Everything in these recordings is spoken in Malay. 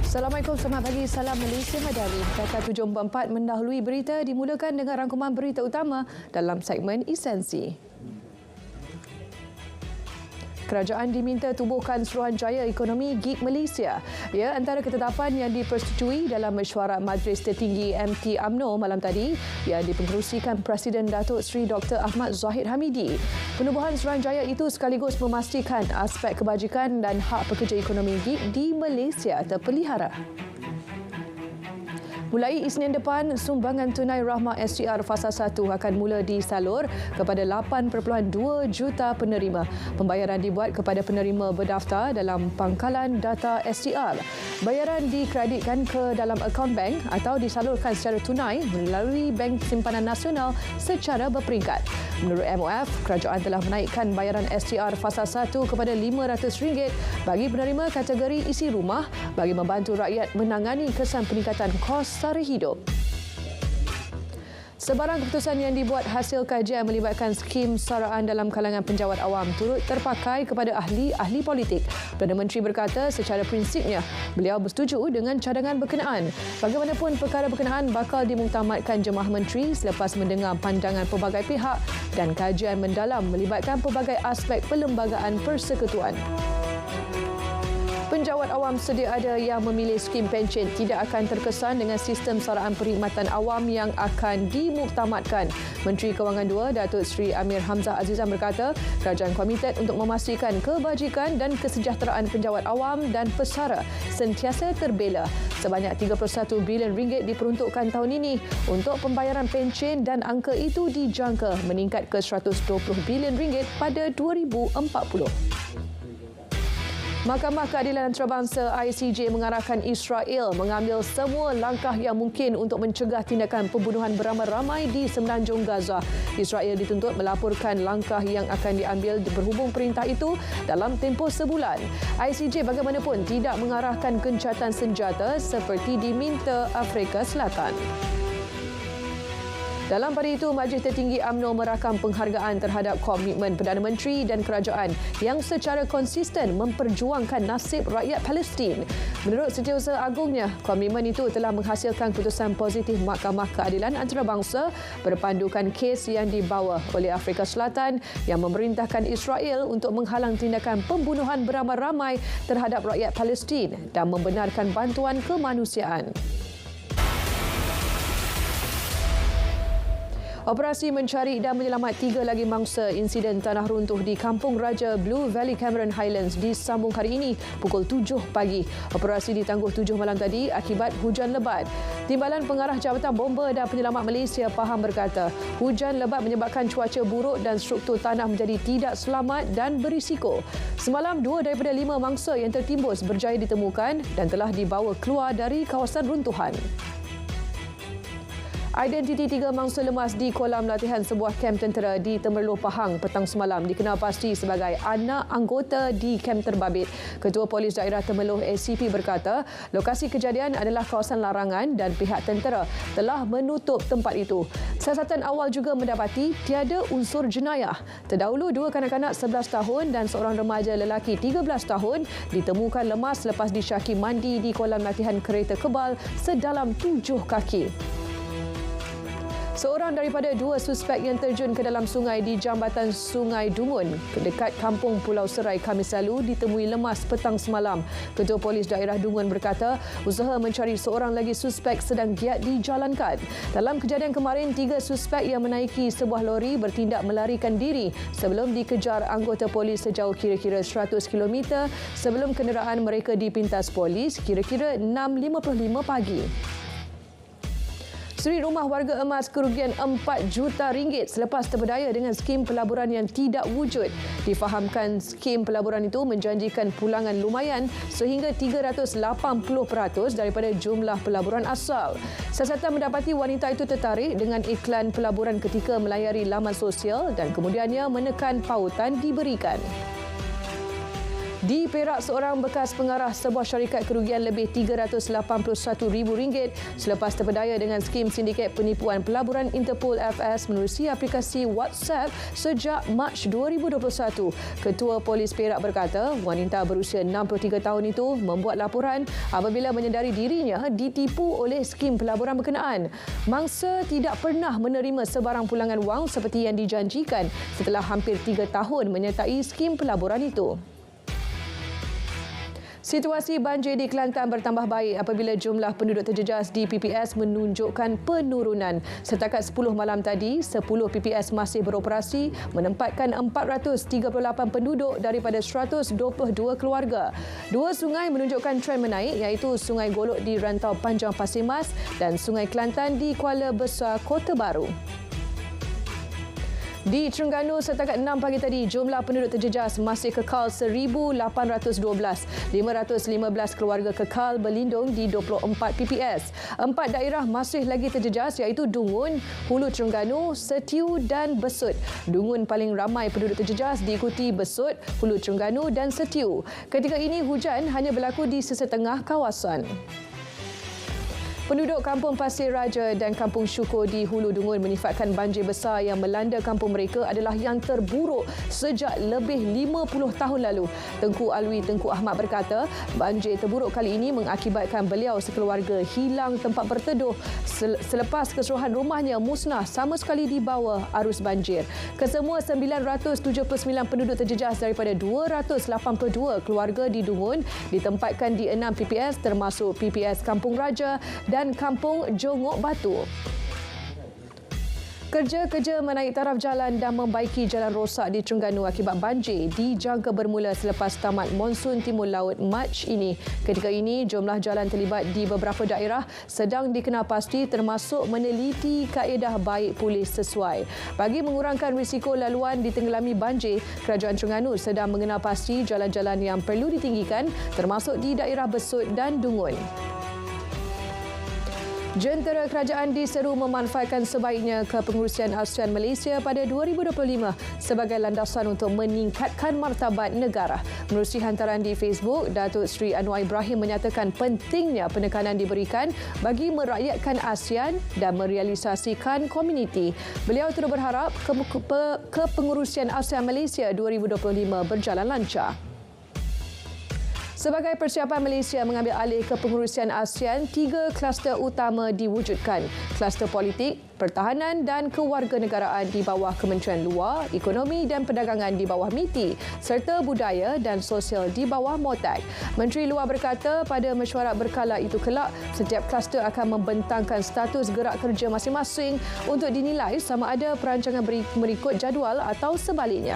Assalamualaikum, selamat pagi. Salam Malaysia Madani. Kata 744 mendahului berita dimulakan dengan rangkuman berita utama dalam segmen Esensi. Kerajaan diminta tubuhkan Suruhanjaya Ekonomi Gig Malaysia. Ya, antara ketetapan yang dipersetujui dalam mesyuarat Majlis Tertinggi MT UMNO malam tadi yang dipengerusikan Presiden Datuk Seri Dr. Ahmad Zahid Hamidi. Penubuhan Suruhanjaya itu sekaligus memastikan aspek kebajikan dan hak pekerja ekonomi gig di Malaysia terpelihara. Mulai Isnin depan, sumbangan tunai Rahmah SGR Fasa 1 akan mula disalur kepada 8.2 juta penerima. Pembayaran dibuat kepada penerima berdaftar dalam pangkalan data SGR. Bayaran dikreditkan ke dalam akaun bank atau disalurkan secara tunai melalui Bank Simpanan Nasional secara berperingkat. Menurut MOF, kerajaan telah menaikkan bayaran SGR Fasa 1 kepada RM500 bagi penerima kategori isi rumah bagi membantu rakyat menangani kesan peningkatan kos sara hidup. Sebarang keputusan yang dibuat hasil kajian melibatkan skim saraan dalam kalangan penjawat awam turut terpakai kepada ahli-ahli politik. Perdana Menteri berkata secara prinsipnya beliau bersetuju dengan cadangan berkenaan. Bagaimanapun perkara berkenaan bakal dimuktamadkan Jemaah Menteri selepas mendengar pandangan pelbagai pihak dan kajian mendalam melibatkan pelbagai aspek perlembagaan persekutuan. Penjawat awam sedia ada yang memilih skim pencen tidak akan terkesan dengan sistem saraan perkhidmatan awam yang akan dimuktamadkan. Menteri Kewangan II, Datuk Seri Amir Hamzah Azizan berkata, kerajaan komited untuk memastikan kebajikan dan kesejahteraan penjawat awam dan pesara sentiasa terbela. Sebanyak RM31 bilion diperuntukkan tahun ini untuk pembayaran pencen dan angka itu dijangka meningkat ke RM120 bilion pada 2040. Mahkamah Keadilan Antarabangsa ICJ mengarahkan Israel mengambil semua langkah yang mungkin untuk mencegah tindakan pembunuhan beramai-ramai di semenanjung Gaza. Israel dituntut melaporkan langkah yang akan diambil berhubung perintah itu dalam tempoh sebulan. ICJ bagaimanapun tidak mengarahkan gencatan senjata seperti diminta Afrika Selatan. Dalam pada itu, Majlis Tertinggi UMNO merakam penghargaan terhadap komitmen Perdana Menteri dan kerajaan yang secara konsisten memperjuangkan nasib rakyat Palestin. Menurut Setiausaha Agungnya, komitmen itu telah menghasilkan keputusan positif Mahkamah Keadilan Antarabangsa berpandukan kes yang dibawa oleh Afrika Selatan yang memerintahkan Israel untuk menghalang tindakan pembunuhan beramai-ramai terhadap rakyat Palestin dan membenarkan bantuan kemanusiaan. Operasi mencari dan menyelamat 3 lagi mangsa insiden tanah runtuh di Kampung Raja Blue Valley Cameron Highlands disambung hari ini pukul 7 pagi. Operasi ditangguh 7 malam tadi akibat hujan lebat. Timbalan Pengarah Jabatan Bomba dan Penyelamat Malaysia Pahang berkata, hujan lebat menyebabkan cuaca buruk dan struktur tanah menjadi tidak selamat dan berisiko. Semalam 2 daripada 5 mangsa yang tertimbus berjaya ditemukan dan telah dibawa keluar dari kawasan runtuhan. Identiti 3 mangsa lemas di kolam latihan sebuah kem tentera di Temerloh Pahang petang semalam dikenal pasti sebagai anak anggota di kem terbabit. Ketua Polis Daerah Temerloh ACP berkata, lokasi kejadian adalah kawasan larangan dan pihak tentera telah menutup tempat itu. Siasatan awal juga mendapati tiada unsur jenayah. Terdahulu 2 kanak-kanak 11 tahun dan seorang remaja lelaki 13 tahun ditemukan lemas selepas disyaki mandi di kolam latihan kereta kebal sedalam 7 kaki. Seorang daripada 2 suspek yang terjun ke dalam sungai di jambatan Sungai Dungun dekat Kampung Pulau Serai Khamis lalu ditemui lemas petang semalam. Ketua Polis Daerah Dungun berkata, usaha mencari seorang lagi suspek sedang giat dijalankan. Dalam kejadian kemarin, 3 suspek yang menaiki sebuah lori bertindak melarikan diri sebelum dikejar anggota polis sejauh kira-kira 100 km sebelum kenderaan mereka dipintas polis kira-kira 6.55 pagi. Suri rumah warga emas kerugian RM4 juta selepas terpedaya dengan skim pelaburan yang tidak wujud. Difahamkan skim pelaburan itu menjanjikan pulangan lumayan sehingga 380% daripada jumlah pelaburan asal. Siasatan mendapati wanita itu tertarik dengan iklan pelaburan ketika melayari laman sosial dan kemudiannya menekan pautan diberikan. Di Perak, seorang bekas pengarah sebuah syarikat kerugian lebih RM381,000 selepas terpedaya dengan skim sindiket penipuan pelaburan Interpol FS menerusi aplikasi WhatsApp sejak Mac 2021. Ketua Polis Perak berkata, wanita berusia 63 tahun itu membuat laporan apabila menyedari dirinya ditipu oleh skim pelaburan berkenaan. Mangsa tidak pernah menerima sebarang pulangan wang seperti yang dijanjikan setelah hampir 3 tahun menyertai skim pelaburan itu. Situasi banjir di Kelantan bertambah baik apabila jumlah penduduk terjejas di PPS menunjukkan penurunan. Setakat 10 malam tadi, 10 PPS masih beroperasi menempatkan 438 penduduk daripada 122 keluarga. Dua sungai menunjukkan tren menaik iaitu Sungai Golok di Rantau Panjang Pasir Mas dan Sungai Kelantan di Kuala Besar Kota Baru. Di Terengganu, setakat 6 pagi tadi, jumlah penduduk terjejas masih kekal 1,812. 515 keluarga kekal berlindung di 24 PPS. 4 daerah masih lagi terjejas iaitu Dungun, Hulu Terengganu, Setiu dan Besut. Dungun paling ramai penduduk terjejas diikuti Besut, Hulu Terengganu dan Setiu. Ketika ini, hujan hanya berlaku di sesetengah kawasan. Penduduk Kampung Pasir Raja dan Kampung Syukur di Hulu Dungun menyifatkan banjir besar yang melanda kampung mereka adalah yang terburuk sejak lebih 50 tahun lalu. Tengku Alwi Tengku Ahmad berkata, banjir terburuk kali ini mengakibatkan beliau sekeluarga hilang tempat berteduh selepas keseluruhan rumahnya musnah sama sekali di bawah arus banjir. Kesemua 979 penduduk terjejas daripada 282 keluarga di Dungun ditempatkan di 6 PPS termasuk PPS Kampung Raja dan Kampung Jongok Batu. Kerja-kerja menaik taraf jalan dan membaiki jalan rosak di Terengganu akibat banjir dijangka bermula selepas tamat monsun timur laut Mac ini. Ketika ini, jumlah jalan terlibat di beberapa daerah sedang dikenal pasti termasuk meneliti kaedah baik polis sesuai. Bagi mengurangkan risiko laluan ditenggelami banjir, Kerajaan Terengganu sedang mengenal pasti jalan-jalan yang perlu ditinggikan termasuk di daerah Besut dan Dungun. Jentera kerajaan diseru memanfaatkan sebaiknya kepengurusian ASEAN Malaysia pada 2025 sebagai landasan untuk meningkatkan martabat negara. Menerusi hantaran di Facebook, Datuk Seri Anwar Ibrahim menyatakan pentingnya penekanan diberikan bagi merakyatkan ASEAN dan merealisasikan komuniti. Beliau turut berharap kepengurusian ASEAN Malaysia 2025 berjalan lancar. Sebagai persiapan Malaysia mengambil alih kepengurusian ASEAN, 3 kluster utama diwujudkan. Kluster politik, pertahanan dan kewarganegaraan di bawah Kementerian Luar, Ekonomi dan Perdagangan di bawah MITI, serta budaya dan sosial di bawah MOTAC. Menteri Luar berkata pada mesyuarat berkala itu kelak, setiap kluster akan membentangkan status gerak kerja masing-masing untuk dinilai sama ada perancangan berikut jadual atau sebaliknya.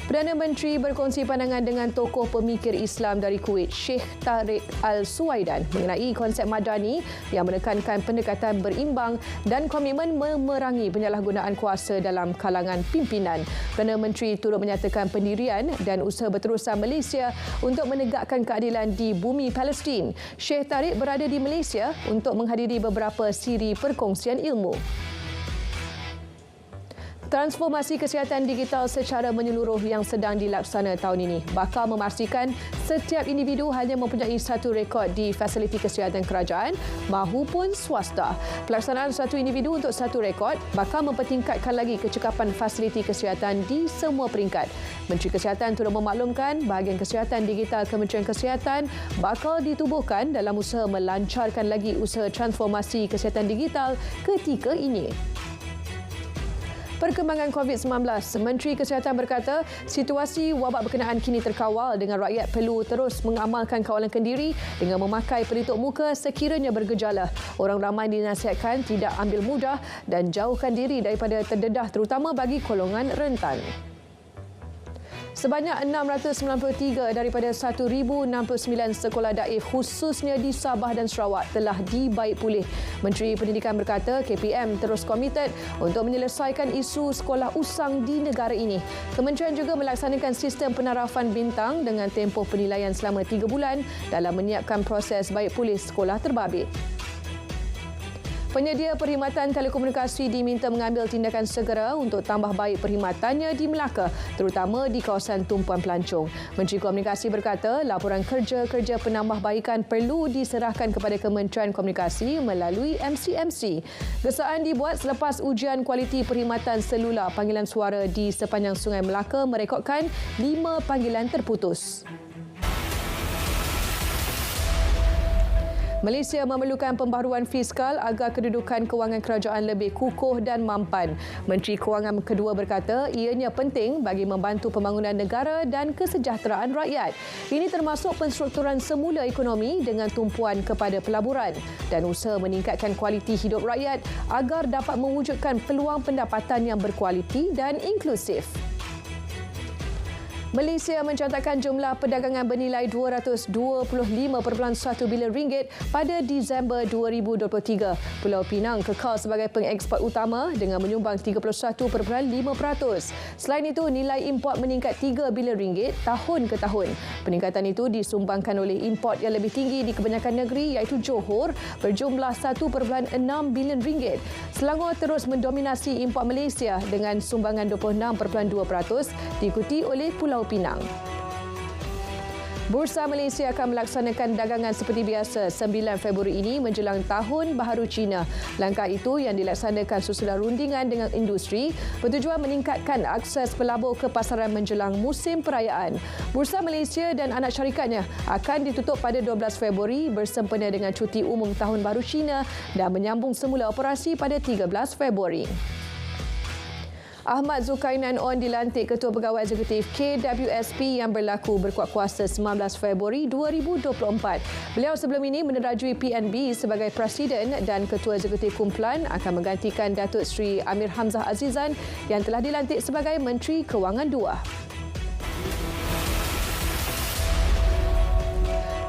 Perdana Menteri berkongsi pandangan dengan tokoh pemikir Islam dari Kuwait, Sheikh Tariq Al-Suwaidan mengenai konsep madani yang menekankan pendekatan berimbang dan komitmen memerangi penyalahgunaan kuasa dalam kalangan pimpinan. Perdana Menteri turut menyatakan pendirian dan usaha berterusan Malaysia untuk menegakkan keadilan di bumi Palestin. Sheikh Tariq berada di Malaysia untuk menghadiri beberapa siri perkongsian ilmu. Transformasi kesihatan digital secara menyeluruh yang sedang dilaksana tahun ini bakal memastikan setiap individu hanya mempunyai satu rekod di fasiliti kesihatan kerajaan mahupun swasta. Pelaksanaan satu individu untuk satu rekod bakal mempertingkatkan lagi kecekapan fasiliti kesihatan di semua peringkat. Menteri Kesihatan turut memaklumkan bahagian kesihatan digital Kementerian Kesihatan bakal ditubuhkan dalam usaha melancarkan lagi usaha transformasi kesihatan digital ketika ini. Perkembangan COVID-19, Menteri Kesihatan berkata situasi wabak berkenaan kini terkawal dengan rakyat perlu terus mengamalkan kawalan kendiri dengan memakai pelitup muka sekiranya bergejala. Orang ramai dinasihatkan tidak ambil mudah dan jauhkan diri daripada terdedah terutama bagi golongan rentan. Sebanyak 693 daripada 1,069 sekolah daif khususnya di Sabah dan Sarawak telah dibaik pulih. Menteri Pendidikan berkata KPM terus komited untuk menyelesaikan isu sekolah usang di negara ini. Kementerian juga melaksanakan sistem penarafan bintang dengan tempoh penilaian selama 3 bulan dalam menyiapkan proses baik pulih sekolah terbabit. Penyedia perkhidmatan telekomunikasi diminta mengambil tindakan segera untuk tambah baik perkhidmatannya di Melaka, terutama di kawasan tumpuan pelancong. Menteri Komunikasi berkata, laporan kerja-kerja penambahbaikan perlu diserahkan kepada Kementerian Komunikasi melalui MCMC. Gesaan dibuat selepas ujian kualiti perkhidmatan selular panggilan suara di sepanjang Sungai Melaka merekodkan 5 panggilan terputus. Malaysia memerlukan pembaharuan fiskal agar kedudukan kewangan kerajaan lebih kukuh dan mampan. Menteri Kewangan kedua berkata ianya penting bagi membantu pembangunan negara dan kesejahteraan rakyat. Ini termasuk penstrukturan semula ekonomi dengan tumpuan kepada pelaburan dan usaha meningkatkan kualiti hidup rakyat agar dapat mewujudkan peluang pendapatan yang berkualiti dan inklusif. Malaysia mencatatkan jumlah perdagangan bernilai RM225.1 bilion pada Disember 2023. Pulau Pinang kekal sebagai pengeksport utama dengan menyumbang 31.5%. Selain itu, nilai import meningkat RM3 bilion tahun ke tahun. Peningkatan itu disumbangkan oleh import yang lebih tinggi di kebanyakan negeri iaitu Johor berjumlah RM1.6 bilion. Selangor terus mendominasi import Malaysia dengan sumbangan 26.2%, diikuti oleh Pulau Pinang. Bursa Malaysia akan melaksanakan dagangan seperti biasa 9 Februari ini menjelang Tahun Baharu Cina. Langkah itu yang dilaksanakan susulan rundingan dengan industri bertujuan meningkatkan akses pelabur ke pasaran menjelang musim perayaan. Bursa Malaysia dan anak syarikatnya akan ditutup pada 12 Februari bersempena dengan cuti umum Tahun Baharu Cina dan menyambung semula operasi pada 13 Februari. Ahmad Zulkarnain On dilantik Ketua Pegawai Eksekutif KWSP yang berlaku berkuat kuasa 19 Februari 2024. Beliau sebelum ini menerajui PNB sebagai Presiden dan Ketua Eksekutif Kumpulan akan menggantikan Datuk Seri Amir Hamzah Azizan yang telah dilantik sebagai Menteri Kewangan II.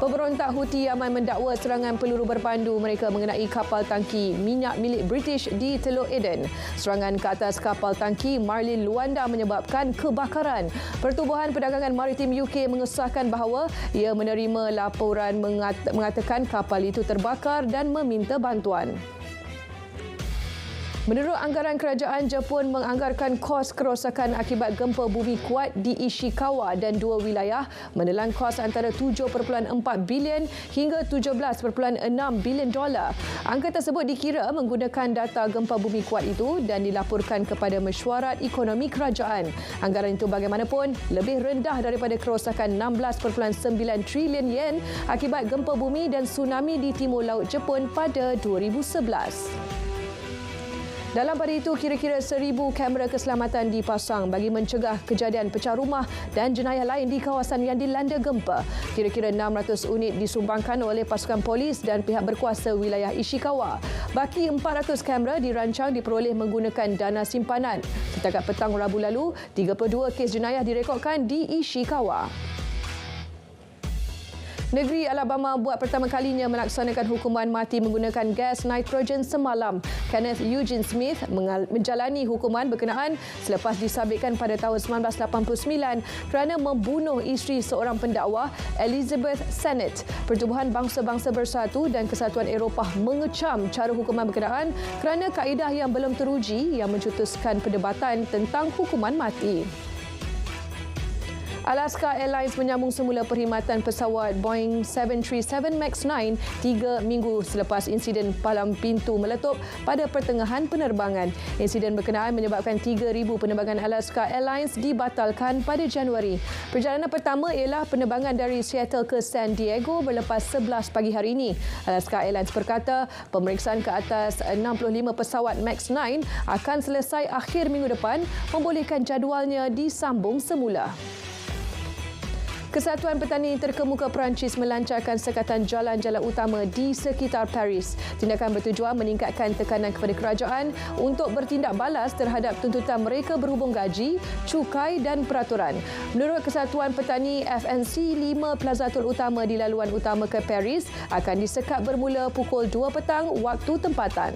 Pemberontak Houthi Yaman mendakwa serangan peluru berpandu mereka mengenai kapal tangki minyak milik British di Teluk Aden. Serangan ke atas kapal tangki Marlin Luanda menyebabkan kebakaran. Pertubuhan Perdagangan Maritim UK mengesahkan bahawa ia menerima laporan mengatakan kapal itu terbakar dan meminta bantuan. Menurut anggaran kerajaan, Jepun menganggarkan kos kerosakan akibat gempa bumi kuat di Ishikawa dan dua wilayah menelan kos antara 7.4 bilion hingga 17.6 bilion dolar. Angka tersebut dikira menggunakan data gempa bumi kuat itu dan dilaporkan kepada mesyuarat ekonomi kerajaan. Anggaran itu bagaimanapun lebih rendah daripada kerosakan 16.9 trilion yen akibat gempa bumi dan tsunami di timur laut Jepun pada 2011. Dalam pada itu, kira-kira 1,000 kamera keselamatan dipasang bagi mencegah kejadian pecah rumah dan jenayah lain di kawasan yang dilanda gempa. Kira-kira 600 unit disumbangkan oleh pasukan polis dan pihak berkuasa wilayah Ishikawa. Baki 400 kamera dirancang diperoleh menggunakan dana simpanan. Setakat petang Rabu lalu, 32 kes jenayah direkodkan di Ishikawa. Negeri Alabama buat pertama kalinya melaksanakan hukuman mati menggunakan gas nitrogen semalam. Kenneth Eugene Smith menjalani hukuman berkenaan selepas disabitkan pada tahun 1989 kerana membunuh isteri seorang pendakwa, Elizabeth Sennett. Pertubuhan Bangsa-Bangsa Bersatu dan Kesatuan Eropah mengecam cara hukuman berkenaan kerana kaedah yang belum teruji yang mencetuskan perdebatan tentang hukuman mati. Alaska Airlines menyambung semula perkhidmatan pesawat Boeing 737 MAX 9 3 minggu selepas insiden palang pintu meletup pada pertengahan penerbangan. Insiden berkenaan menyebabkan 3,000 penerbangan Alaska Airlines dibatalkan pada Januari. Perjalanan pertama ialah penerbangan dari Seattle ke San Diego berlepas 11 pagi hari ini. Alaska Airlines berkata pemeriksaan ke atas 65 pesawat MAX 9 akan selesai akhir minggu depan, membolehkan jadualnya disambung semula. Kesatuan Petani Terkemuka Perancis melancarkan sekatan jalan-jalan utama di sekitar Paris. Tindakan bertujuan meningkatkan tekanan kepada kerajaan untuk bertindak balas terhadap tuntutan mereka berhubung gaji, cukai dan peraturan. Menurut Kesatuan Petani FNC, 5 plaza tol utama di laluan utama ke Paris akan disekat bermula pukul 2 petang waktu tempatan.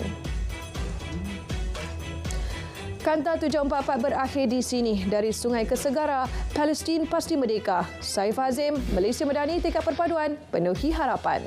Kanta 744 berakhir di sini. Dari Sungai ke Segara, Palestin pasti merdeka. Saif Azim, Malaysia Madani, Tekad Perpaduan, penuhi harapan.